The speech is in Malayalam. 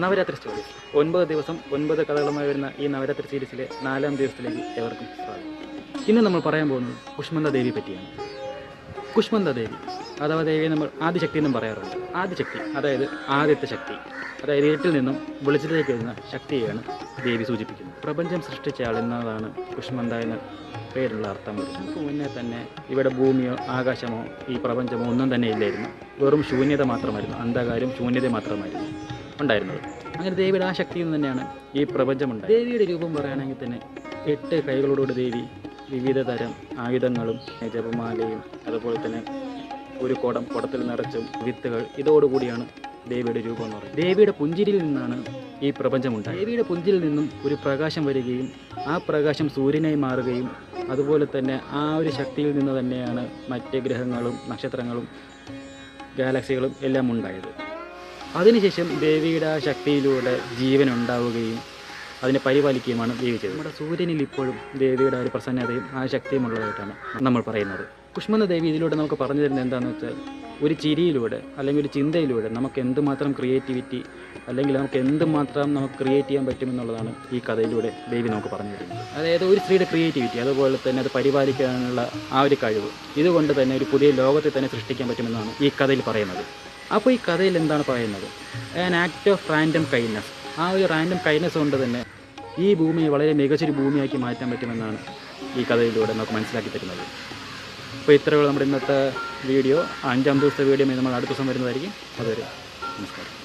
നവരാത്രി സ്റ്റോറീസ് 9 ദിവസം 9 കഥകളുമായി വരുന്ന ഈ നവരാത്രി സീരീസിലെ 4ാം ദിവസത്തിലേക്ക് ഏവർക്കും സ്വാഗതം. ഇന്ന് നമ്മൾ പറയാൻ പോകുന്നത് കുഷ്മന്ത ദേവി പറ്റിയാണ്. കുഷ്മന്ത ദേവി അഥവാ ദേവിയെ നമ്മൾ ആദിശക്തി എന്നും പറയാറുണ്ട്. ആദിശക്തി അതായത് ആദ്യത്തെ ശക്തി, അതായത് ഇരുട്ടിൽ നിന്നും വെളിച്ചത്തിലേക്ക് വരുന്ന ശക്തിയെയാണ് ദേവി സൂചിപ്പിക്കുന്നത്. പ്രപഞ്ചം സൃഷ്ടിച്ച ആൾ എന്നതാണ് കുഷ്മന്ത എന്ന പേരുള്ള അർത്ഥം വരുന്നത്. നമുക്ക് മുന്നേ തന്നെ ഇവിടെ ഭൂമിയോ ആകാശമോ ഈ പ്രപഞ്ചമോ ഒന്നും തന്നെ ഇല്ലായിരുന്നു. വെറും ശൂന്യത മാത്രമായിരുന്നു, അന്ധകാരം ശൂന്യത മാത്രമായിരുന്നു ഉണ്ടായിരുന്നത്. അങ്ങനെ ദേവിയുടെ ആ ശക്തിയിൽ നിന്ന് തന്നെയാണ് ഈ പ്രപഞ്ചമുണ്ടായത്. ദേവിയുടെ രൂപം പറയുകയാണെങ്കിൽ തന്നെ 8 കൈകളോടുകൂടി ദേവി വിവിധ തരം ആയുധങ്ങളും ജപമാലയും അതുപോലെ തന്നെ ഒരു കുടത്തിൽ നിറച്ചും വിത്തുകൾ ഇതോടുകൂടിയാണ് ദേവിയുടെ രൂപം എന്ന് പറയുന്നത്. ദേവിയുടെ പുഞ്ചിരിയിൽ നിന്നാണ് ഈ പ്രപഞ്ചമുണ്ടായത്. ദേവിയുടെ പുഞ്ചിരിയിൽ നിന്നും ഒരു പ്രകാശം വരികയും ആ പ്രകാശം സൂര്യനായി മാറുകയും അതുപോലെ തന്നെ ആ ഒരു ശക്തിയിൽ നിന്ന് തന്നെയാണ് മറ്റ് ഗ്രഹങ്ങളും നക്ഷത്രങ്ങളും ഗാലക്സികളും എല്ലാം ഉണ്ടായത്. അതിനുശേഷം ദേവിയുടെ ആ ശക്തിയിലൂടെ ജീവൻ ഉണ്ടാവുകയും അതിനെ പരിപാലിക്കുകയുമാണ് ദേവി ചെയ്തത്. നമ്മുടെ സൂര്യനിൽ ഇപ്പോഴും ദേവിയുടെ ഒരു പ്രസന്നതയും ആ ശക്തിയും ഉള്ളതായിട്ടാണ് നമ്മൾ പറയുന്നത്. കുഷ്മന്ത ദേവി ഇതിലൂടെ നമുക്ക് പറഞ്ഞു തരുന്നത് എന്താണെന്ന് വെച്ചാൽ, ഒരു ചിരിയിലൂടെ അല്ലെങ്കിൽ ഒരു ചിന്തയിലൂടെ നമുക്ക് എന്തുമാത്രം ക്രിയേറ്റിവിറ്റി അല്ലെങ്കിൽ നമുക്ക് എന്തുമാത്രം നമുക്ക് ക്രിയേറ്റ് ചെയ്യാൻ പറ്റുമെന്നുള്ളതാണ് ഈ കഥയിലൂടെ ദേവി നമുക്ക് പറഞ്ഞു തരുന്നത്. അതായത് ഒരു സ്ത്രീയുടെ ക്രിയേറ്റിവിറ്റി അതുപോലെ തന്നെ അത് പരിപാലിക്കാനുള്ള ആ ഒരു കഴിവ്, ഇതുകൊണ്ട് തന്നെ ഒരു പുതിയ ലോകത്തെ തന്നെ സൃഷ്ടിക്കാൻ പറ്റുമെന്നാണ് ഈ കഥയിൽ പറയുന്നത്. അപ്പോൾ ഈ കഥയിൽ എന്താണ് പറയുന്നത്? An act of random kindness. ആ ഒരു റാൻഡം കൈൻഡ്നസ് കൊണ്ട് തന്നെ ഈ ഭൂമിയെ വളരെ മികച്ചൊരു ഭൂമിയാക്കി മാറ്റാൻ പറ്റുമെന്നാണ് ഈ കഥയിലൂടെ നമുക്ക് മനസ്സിലാക്കി തരുന്നത്. അപ്പോൾ ഇത്രയുള്ള നമ്മുടെ ഇന്നത്തെ വീഡിയോ. 5ാം ദിവസത്തെ വീഡിയോ നമ്മൾ അടുത്ത ദിവസം വരുന്നതായിരിക്കും. അതുവരെ നമസ്കാരം.